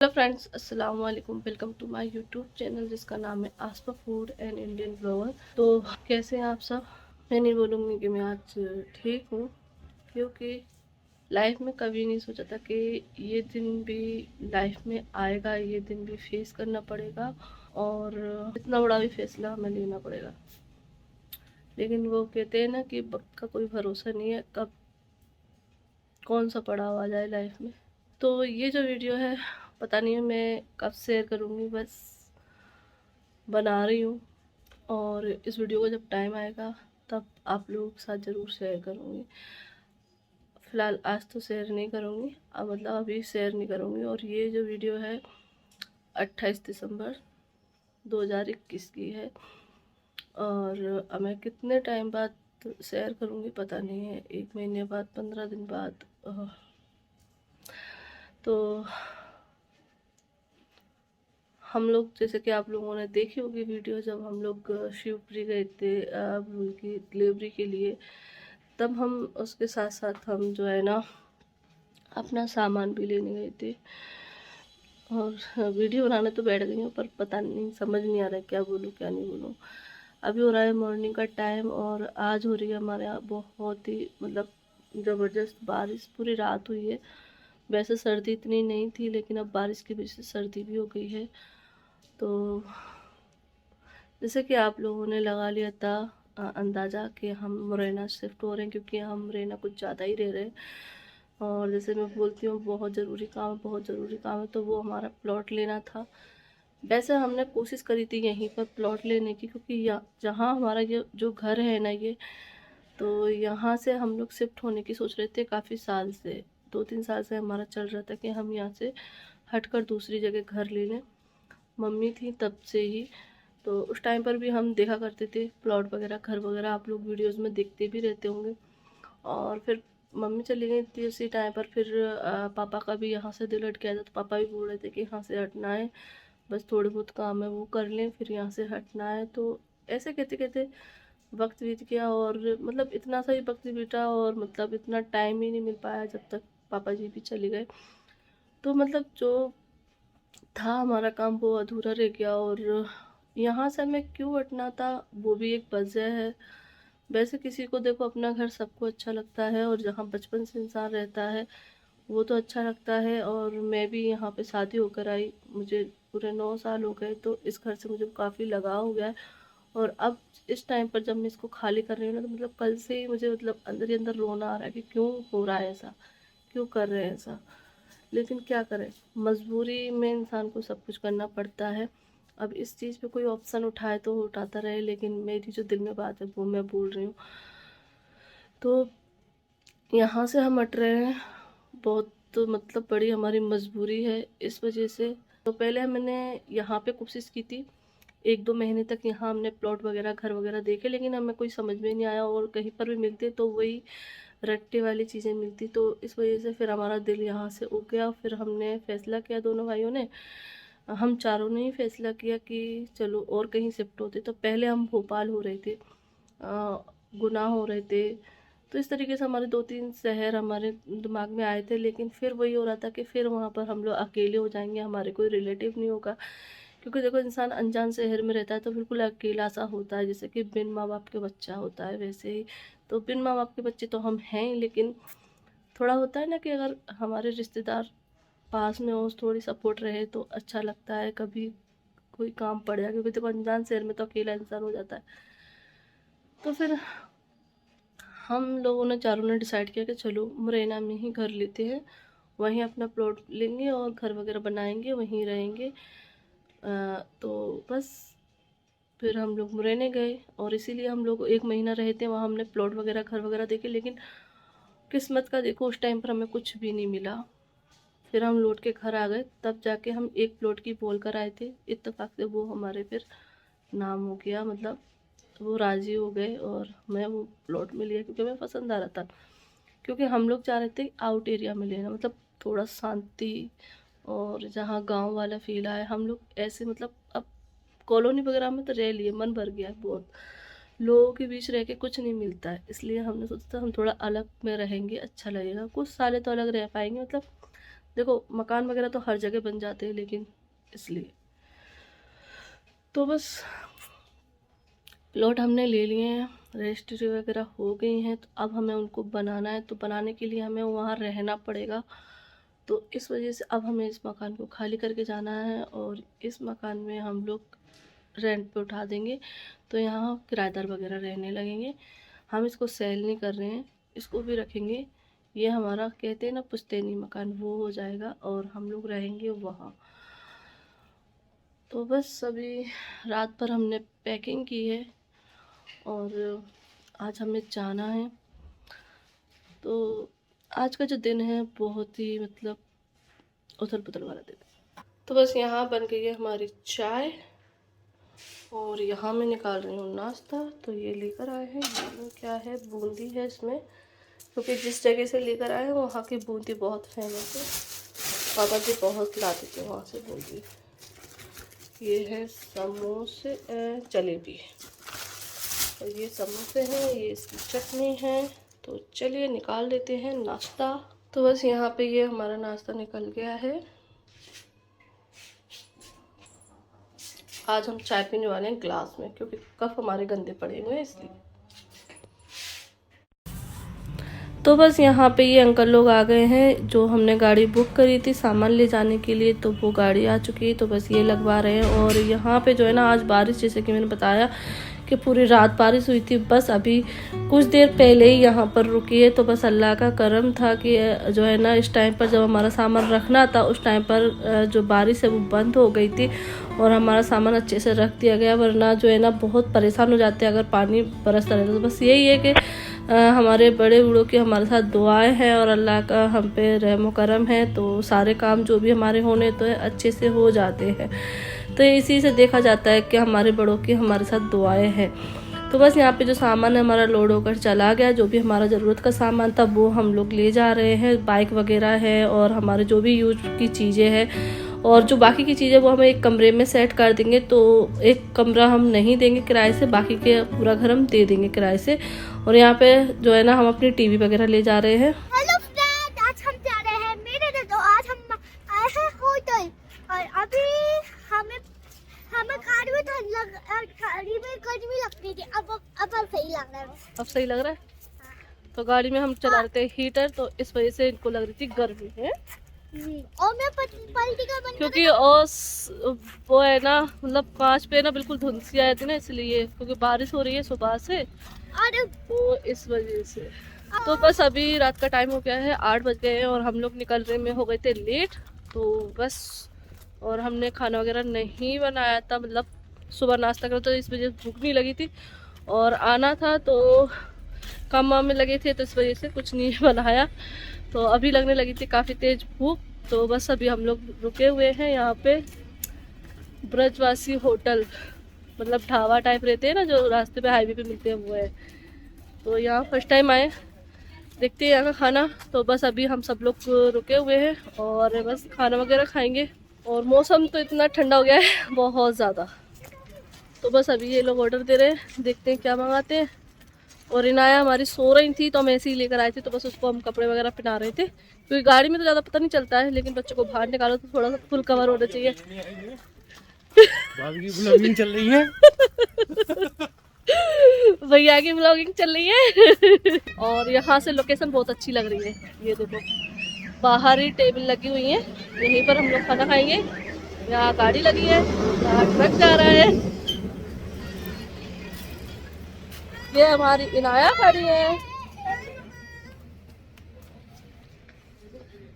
Hello friends, अस्सलाम वालेकुम। Welcome to my YouTube channel जिसका नाम है Aspa food and Indian blogger. तो कैसे हैं आप सब। मैं नहीं बोलूँगी कि मैं आज ठीक हूँ, क्योंकि लाइफ में कभी नहीं सोचा था कि ये दिन भी लाइफ में आएगा, ये दिन भी फेस करना पड़ेगा और इतना बड़ा भी फैसला हमें लेना पड़ेगा। लेकिन वो कहते हैं ना कि वक्त का कोई भरोसा नहीं है, कब कौन सा पड़ाव आ जाए लाइफ में। तो ये जो वीडियो है, पता नहीं है मैं कब शेयर करूँगी, बस बना रही हूँ और इस वीडियो को जब टाइम आएगा तब आप लोगों के साथ ज़रूर शेयर करूँगी। फ़िलहाल आज तो शेयर नहीं करूँगी, अब मतलब अभी शेयर नहीं करूँगी। और ये जो वीडियो है 28 दिसंबर 2021 की है और अब मैं कितने टाइम बाद शेयर करूँगी पता नहीं है, 1 महीने बाद, 15 दिन बाद। तो हम लोग, जैसे कि आप लोगों ने देखी होगी वीडियो, जब हम लोग शिवपुरी गए थे उनकी डिलीवरी के लिए, तब हम उसके साथ साथ हम जो है ना अपना सामान भी लेने गए थे। और वीडियो बनाने तो बैठ गई हूँ, पर पता नहीं, समझ नहीं आ रहा है क्या बोलूँ क्या नहीं बोलूँ। अभी हो रहा है मॉर्निंग का टाइम और आज हो रही है हमारे यहाँ बहुत ही मतलब ज़बरदस्त बारिश, पूरी रात हुई है। वैसे सर्दी इतनी नहीं थी, लेकिन अब बारिश की वजह से सर्दी भी हो गई है। तो जैसे कि आप लोगों ने लगा लिया था अंदाज़ा कि हम मुरैना शिफ्ट हो रहे हैं, क्योंकि हम मुरैना कुछ ज़्यादा ही रह रहे हैं। और जैसे मैं बोलती हूँ बहुत ज़रूरी काम है, बहुत ज़रूरी काम है, तो वो हमारा प्लॉट लेना था। वैसे हमने कोशिश करी थी यहीं पर प्लॉट लेने की, क्योंकि जहाँ हमारा ये जो घर है ना, ये तो यहाँ से हम लोग शिफ्ट होने की सोच रहे थे काफ़ी साल से। 2-3 साल से हमारा चल रहा था कि हम यहाँ से हटकर दूसरी जगह घर ले लें। मम्मी थी तब से ही, तो उस टाइम पर भी हम देखा करते थे प्लॉट वगैरह, घर वगैरह, आप लोग वीडियोस में देखते भी रहते होंगे। और फिर मम्मी चली गई थी उसी टाइम पर, फिर पापा का भी यहाँ से दिल हट गया था, तो पापा भी बोल रहे थे कि यहाँ से हटना है, बस थोड़े बहुत काम है वो कर लें, फिर यहाँ से हटना है। तो ऐसे कहते कहते वक्त बीत गया और मतलब इतना सा ही वक्त बीता और मतलब इतना टाइम ही नहीं मिल पाया जब तक पापा जी भी चले गए। तो मतलब जो था हमारा काम वो अधूरा रह गया। और यहाँ से हमें क्यों हटना था वो भी एक वजह है। वैसे किसी को देखो अपना घर सबको अच्छा लगता है, और जहाँ बचपन से इंसान रहता है वो तो अच्छा लगता है। और मैं भी यहाँ पे शादी होकर आई, मुझे पूरे 9 साल हो गए, तो इस घर से मुझे काफ़ी लगाव हो गया है। और अब इस टाइम पर जब मैं इसको खाली कर रही हूँ ना, तो मतलब कल से ही मुझे मतलब अंदर ही अंदर रोना आ रहा है कि क्यों हो रहा है ऐसा, क्यों कर रहे हैं ऐसा। लेकिन क्या करें, मजबूरी में इंसान को सब कुछ करना पड़ता है। अब इस चीज़ पे कोई ऑप्शन उठाए तो वो उठाता रहे, लेकिन मेरी जो दिल में बात है वो मैं बोल रही हूँ। तो यहाँ से हम हट रहे हैं, बहुत तो मतलब बड़ी हमारी मजबूरी है इस वजह से। तो पहले मैंने यहाँ पे कोशिश की थी, 1-2 महीने तक यहाँ हमने प्लॉट वगैरह घर वगैरह देखे, लेकिन हमें कोई समझ में नहीं आया, और कहीं पर भी मिलते तो वही रट्टे वाली चीज़ें मिलती। तो इस वजह से फिर हमारा दिल यहाँ से उग गया। फिर हमने फैसला किया, दोनों भाइयों ने, हम चारों ने ही फैसला किया कि चलो और कहीं शिफ्ट होते। तो पहले हम भोपाल हो रहे थे, गुना हो रहे थे, तो इस तरीके से हमारे 2-3 शहर हमारे दिमाग में आए थे। लेकिन फिर वही हो रहा था कि फिर वहाँ पर हम लोग अकेले हो जाएंगे, हमारे कोई रिलेटिव नहीं होगा। क्योंकि देखो इंसान अनजान शहर में रहता है तो बिल्कुल अकेला सा होता है, जैसे कि बिन माँ बाप के बच्चा होता है वैसे ही। तो बिन माँ बाप के बच्चे तो हम हैं ही, लेकिन थोड़ा होता है ना कि अगर हमारे रिश्तेदार पास में हो, थोड़ी सपोर्ट रहे तो अच्छा लगता है, कभी कोई काम पड़ जाए, क्योंकि देखो अनजान शहर में तो अकेला इंसान हो जाता है। तो फिर हम लोगों ने चारों ने डिसाइड किया कि चलो मुरैना में ही घर लेते हैं, वहीं अपना प्लॉट लेंगे और घर वगैरह बनाएंगे, वहीं रहेंगे। तो बस फिर हम लोग मुरैना गए, और इसीलिए हम लोग 1 महीना रहे थे वहाँ। हमने प्लॉट वगैरह घर वगैरह देखे, लेकिन किस्मत का देखो उस टाइम पर हमें कुछ भी नहीं मिला। फिर हम लौट के घर आ गए, तब जाके हम एक प्लॉट की बोल कर आए थे, इत्तेफाक से वो हमारे फिर नाम हो गया, मतलब वो राज़ी हो गए और मैं वो प्लॉट में लिया, क्योंकि हमें पसंद आ रहा था। क्योंकि हम लोग चाह रहे थे आउट एरिया में लेना, मतलब थोड़ा शांति और जहाँ गांव वाला फील आए। हम लोग ऐसे मतलब अब कॉलोनी वगैरह में तो रह लिए, मन भर गया है बहुत, लोगों के बीच रह के कुछ नहीं मिलता है। इसलिए हमने सोचा था हम थोड़ा अलग में रहेंगे, अच्छा लगेगा, कुछ साले तो अलग रह पाएंगे, मतलब देखो मकान वगैरह तो हर जगह बन जाते हैं, लेकिन इसलिए तो बस प्लॉट हमने ले लिए हैं, रजिस्ट्री वगैरह हो गई हैं, तो अब हमें उनको बनाना है। तो बनाने के लिए हमें वहाँ रहना पड़ेगा। तो इस वजह से अब हमें इस मकान को खाली करके जाना है और इस मकान में हम लोग रेंट पे उठा देंगे। तो यहाँ किराएदार वगैरह रहने लगेंगे। हम इसको सेल नहीं कर रहे हैं, इसको भी रखेंगे। ये हमारा कहते हैं ना पुश्तैनी मकान, वो हो जाएगा और हम लोग रहेंगे वहाँ। तो बस अभी रात पर हमने पैकिंग की है और आज हमें जाना है। तो आज का जो दिन है बहुत ही मतलब उथल पुथल वाला दिन है। तो बस यहाँ बन गई है हमारी चाय और यहाँ मैं निकाल रही हूँ नाश्ता। तो ये लेकर आए हैं, ये क्या है, बूंदी है इसमें, क्योंकि जिस जगह से लेकर आए हैं वहाँ की बूंदी बहुत फेमस है। पापा जी बहुत लाते थे वहाँ से बूंदी। ये है समोसे जलेबी, और ये समोसे हैं, ये इसकी चटनी है। तो चलिए निकाल लेते हैं नाश्ता। तो बस यहाँ पे ये हमारा नाश्ता निकल गया है। आज हम चाय पीने वाले हैं ग्लास में, क्योंकि कप हमारे गंदे पड़े हुए हैं इसलिए। तो बस यहाँ पे ये अंकल लोग आ गए हैं, जो हमने गाड़ी बुक करी थी सामान ले जाने के लिए, तो वो गाड़ी आ चुकी है। तो बस ये लगवा रहे हैं। और यहाँ पे जो है ना आज बारिश, जैसे कि मैंने बताया कि पूरी रात बारिश हुई थी, बस अभी कुछ देर पहले ही यहाँ पर रुकी है। तो बस अल्लाह का करम था कि जो है ना इस टाइम पर जब हमारा सामान रखना था उस टाइम पर जो बारिश है वो बंद हो गई थी और हमारा सामान अच्छे से रख दिया गया। वरना जो है ना बहुत परेशान हो जाते हैं अगर पानी बरसता रहता। तो बस यही है कि हमारे बड़े बूढ़ों की हमारे साथ दुआएं हैं और अल्लाह का हम पे रहमो करम है। तो सारे काम जो भी हमारे होने तो अच्छे से हो जाते हैं। तो इसी से देखा जाता है कि हमारे बड़ों की हमारे साथ दुआएं हैं। तो बस यहाँ पे जो सामान है हमारा लोड होकर चला गया। जो भी हमारा ज़रूरत का सामान था वो हम लोग ले जा रहे हैं। बाइक वगैरह है और हमारे जो भी यूज की चीज़ें हैं, और जो बाकी की चीज़ें वो हम एक कमरे में सेट कर देंगे। तो एक कमरा हम नहीं देंगे किराए से, बाकी के पूरा घर हम दे देंगे किराए से। और यहाँ पे जो है ना हम अपनी टीवी वगैरह ले जा रहे हैं। हेलो फ्रेंड, आज हम जा रहे हैं मेरे तो आज हम आए हैं होटल, और अभी हमें गाड़ी में गाड़ी में गर्मी लगती थी। अब सही लग रहा है। अब सही लग रहा है। तो गाड़ी में हम चला रहे थे हीटर, तो इस वजह से इनको लग रही थी गर्मी है। और मैं पलटी का बन, क्योंकि वो है ना मतलब कांच पे ना बिल्कुल धुंध सी आई थी ना, इसलिए, क्योंकि बारिश हो रही है सुबह से, तो इस वजह से। तो बस अभी रात का टाइम हो गया है, 8 बज गए हैं और हम लोग निकलने में हो गए थे लेट। तो बस, और हमने खाना वगैरह नहीं बनाया था, मतलब सुबह नाश्ता करा तो इस वजह से भूख नहीं लगी थी और आना था तो काम में लगे थे, तो इस वजह से कुछ नहीं बनाया। तो अभी लगने लगी थी काफ़ी तेज़ भूख। तो बस अभी हम लोग रुके हुए हैं यहाँ पे ब्रजवासी होटल, मतलब ढाबा टाइप रहते हैं ना जो रास्ते पे हाईवे पे मिलते हैं, वो है। तो यहाँ फर्स्ट टाइम आए, देखते हैं यहाँ का खाना। तो बस अभी हम सब लोग रुके हुए हैं और बस खाना वगैरह खाएंगे। और मौसम तो इतना ठंडा हो गया है बहुत ज़्यादा। तो बस अभी ये लोग ऑर्डर दे रहे हैं, देखते हैं क्या मंगाते हैं। और इनाया हमारी सो रही थी तो हम ऐसे ही लेकर आए थे। तो बस उसको हम कपड़े वगैरह पहना रहे थे, क्योंकि गाड़ी में तो ज़्यादा पता नहीं चलता है, लेकिन बच्चों को बाहर निकालो तो थोड़ा सा फुल कवर होना चाहिए। भाभी की ब्लॉगिंग चल रही है। भैया की ब्लॉगिंग चल रही है। और यहाँ से लोकेशन बहुत अच्छी लग रही है। ये देखो बाहर ही टेबल लगी हुई है, यहीं पर हम लोग खाना खाएंगे। यहाँ गाड़ी लगी है, यहाँ ट्रक जा रहा है, ये हमारी इनाया खड़ी है।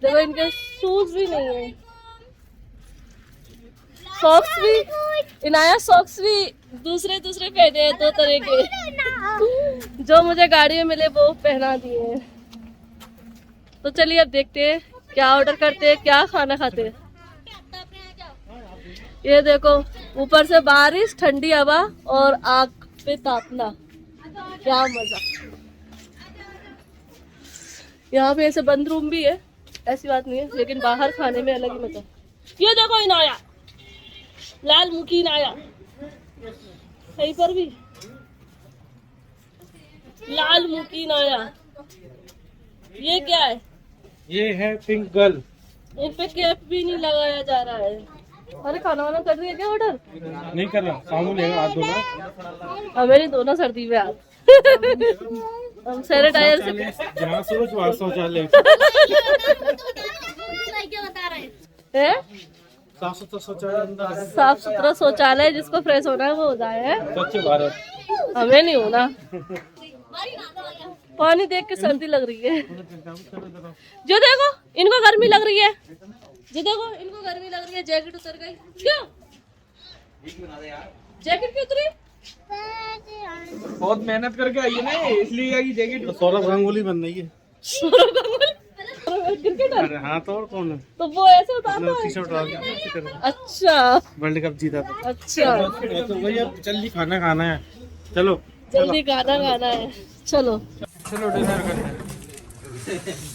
देखो इनके शूज भी नहीं है, सॉक्स भी, इनाया सॉक्स भी दूसरे पहने हैं 2 तरह के, जो मुझे गाड़ी में मिले वो पहना दिए हैं। तो चलिए अब देखते हैं क्या ऑर्डर करते हैं, क्या खाना खाते हैं। ये देखो ऊपर से बारिश, ठंडी हवा और आग पे तापना, क्या मजा। यहाँ पे ऐसे बंद रूम भी है, ऐसी बात नहीं है, लेकिन बाहर खाने में अलग ही मजा। ये देखो इनाया, लाल मुखी इनाया, कहीं पर भी लाल मुखी इनाया। ये क्या है? ये है पिंक गर्ल। इन पे कैप भी नहीं लगाया जा रहा है। अरे खाना वाना कर रही है क्या ऑर्डर? नहीं कर रहा, सामने हाथ धोना। हमें नहीं धोना सर्दी में हाथ। हम सैनिटाइजर से जहाँ सोच वहाँ शौचालय। है साफ सुथरा शौचालय अंदर है। साफ सुथरा शौचालय, जिसको फ्रेश होना है वो हो जाए। स्वच्छ भारत। हमें नहीं होना। पानी देख के सर्दी लग रही है। जो देखो इनको गर्मी लग रही है, जो देखो इनको गर्मी लग रही है। जैकेट उतर गई क्यों? जैकेट क्यों उतरी? बहुत मेहनत करके आई है ना, इसलिए आई जैकेट। सौरभ गांगुली बन रही है। सौरभ गांगुली क्रिकेटर? अरे हाँ, तो और कौन है? तो वो ऐसे उतारता टी है। शर्ट डाल के ऐसे कर। अच्छा वर्ल्ड कप जीता था। अच्छा, तो भैया जल्दी खाना खाना है, चलो जल्दी गाना गाना है, चलो चलो डिनर करते हैं।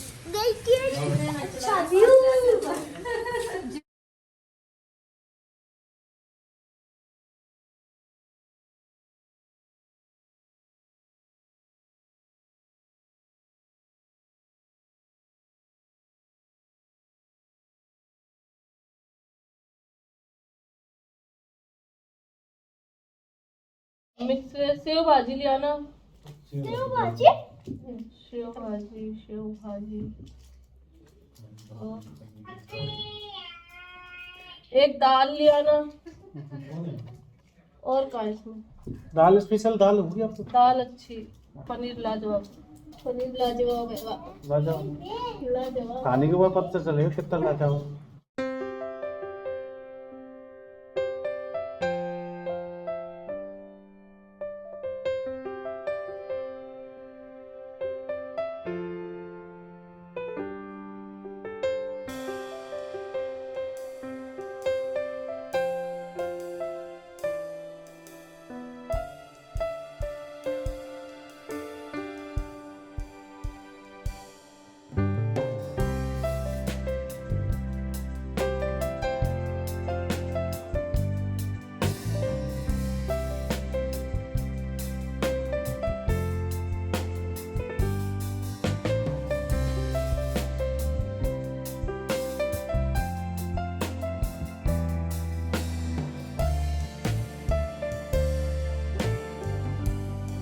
मिक्स सेव भाजी ले आना। सेव भाजी? सेव भाजी, सेव भाजी। एक दाल ले आना। और का इसमें दाल स्पेशल दाल होगी आपको? दाल अच्छी, पनीर लाजवाब, पनीर लाजवाब है। लाजवाब। लाजवाब। खाने के बाद पता चलेगा कितना लाजवाब।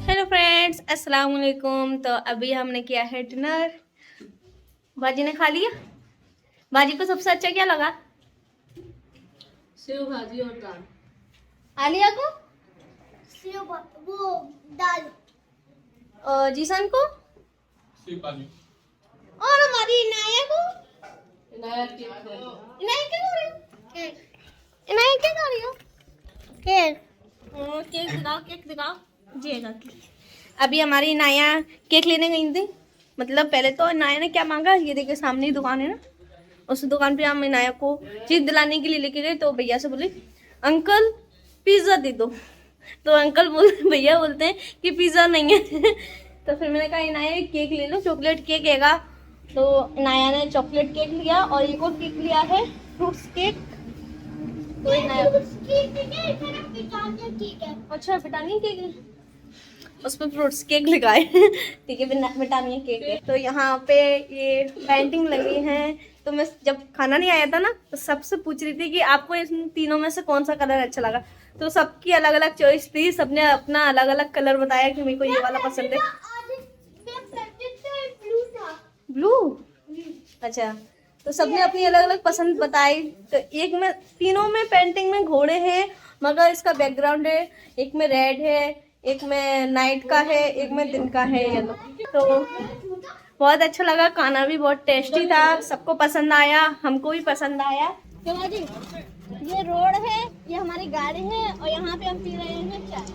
हेलो फ्रेंड्स, अस्सलाम वालेकुम। तो अभी हमने किया है डिनर। बाजी ने खा लिया। बाजी को सबसे अच्छा क्या लगा? सेव भाजी और दाल। आलिया को? वो दाल। और जीसन को? और हमारी इनाया को? नया केक है। इनाया क्या खा रही हो? केक। इनाया क्या खा रही हो? केक। केक दिखाओ, केक दिखाओ। जी अभी हमारी इनाया केक लेने गई थी। मतलब पहले तो इनाया ने क्या मांगा, ये देखिए सामने ही दुकान है ना, उस दुकान पे हम इनाया को चीज दिलाने के लिए लेके गए। तो भैया से बोले अंकल पिज्ज़ा दे दो। तो अंकल भैया बोलते हैं कि पिज्ज़ा नहीं है। तो फिर मैंने कहा इनाया केक ले लो, चॉकलेट केक हैगा। तो इनाया ने चॉकलेट केक लिया और एक और केक लिया है फ्रूट्स केक। तो इनाया अच्छा ब्रिटानिया केक है, उसमें फ्रूट्स केक लगाए। ठीक है, ब्रिटानिया केक है। तो यहाँ पे ये पेंटिंग लगी है। तो मैं जब खाना नहीं आया था ना, तो सबसे पूछ रही थी कि आपको इन तीनों में से कौन सा कलर अच्छा लगा। तो सबकी अलग अलग चॉइस थी, सबने अपना अलग अलग कलर बताया कि मेरे को ये वाला पसंद है। ब्लू? अच्छा, तो सबने अपनी अलग अलग पसंद बताई। तो एक में, तीनों में पेंटिंग में घोड़े हैं, मगर इसका बैकग्राउंड है। एक में रेड है, एक में नाइट का है, एक में दिन का है येलो। तो बहुत अच्छा लगा, खाना भी बहुत टेस्टी था, सबको पसंद आया, हमको भी पसंद आया। क्यों जी? ये रोड है, ये हमारी गाड़ी है और यहाँ पे हम पी रहे हैं चाय।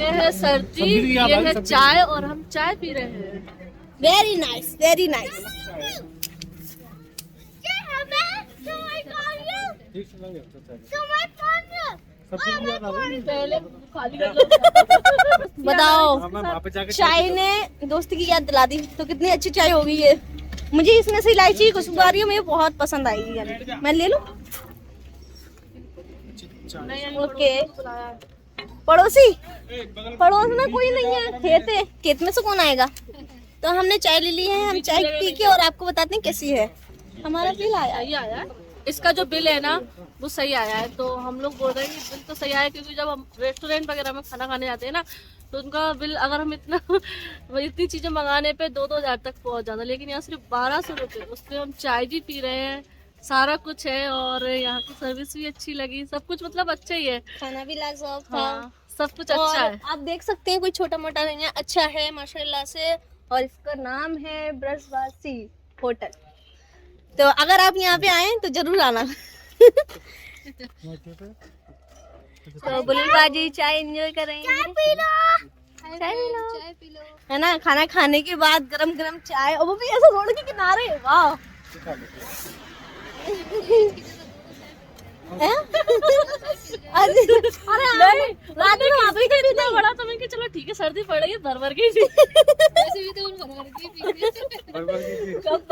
ये है सर्दी, ये है चाय और हम चाय पी रहे हैं। Very nice, very nice. पहले खाली कर लो। बताओ, चाय ने दोस्ती की याद दिला दी। तो कितनी अच्छी चाय होगी ये। मुझे इसमें से इलायची की खुशबू आ रही है, मुझे बहुत पसंद आएगी। यानी मैं ले लूं? ओके। पड़ोसी? पड़ोस में कोई नहीं है, खेत है, खेत में से कौन आएगा। तो हमने चाय ले ली है, हम चाय पी के और आपको बताते हैं कैसी है। हमारा बिल आया। सही आया है। इसका जो बिल है ना वो सही आया है, तो हम लोग बोल रहे हैं कि बिल तो सही आया है, क्योंकि जब हम रेस्टोरेंट वगैरह में खाना खाने जाते हैं ना तो उनका बिल अगर हम इतनी चीजें मंगाने पे 2-2 हज़ार तक पहुंच जाता है, लेकिन यहाँ सिर्फ 1200 रुपये, उसमें हम चाय भी पी रहे हैं, सारा कुछ है, और यहाँ की सर्विस भी अच्छी लगी, सब कुछ मतलब अच्छा ही है। खाना भी लाजवाब था। हाँ, सब कुछ अच्छा और है। आप देख सकते हैं कोई छोटा मोटा नहीं है, अच्छा है माशाल्लाह से। और इसका नाम है ब्रजवासी होटल। तो अगर आप यहाँ पे आए तो जरूर आना। तो बुलबुल बाजी चाय एंजॉय करेंगे। चाय पी लो है ना। खाना खाने के बाद गरम गरम चाय, और वो भी ऐसा रोड के किनारे। वाह अरे रात में वहाँ पे भी इतना बड़ा तो मैं कि चलो ठीक है, सर्दी पड़ रही है, भर भर के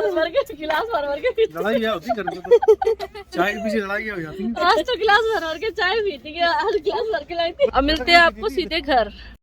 भर के गिलास भर भर के लड़ाई होती घर में तो चाय के पीछे लड़ाई हो जाती है। आज तो गिलास भर भर के चाय पीती है, आज गिलास भर के लाई थी। अब मिलते हैं आपको सीधे घर।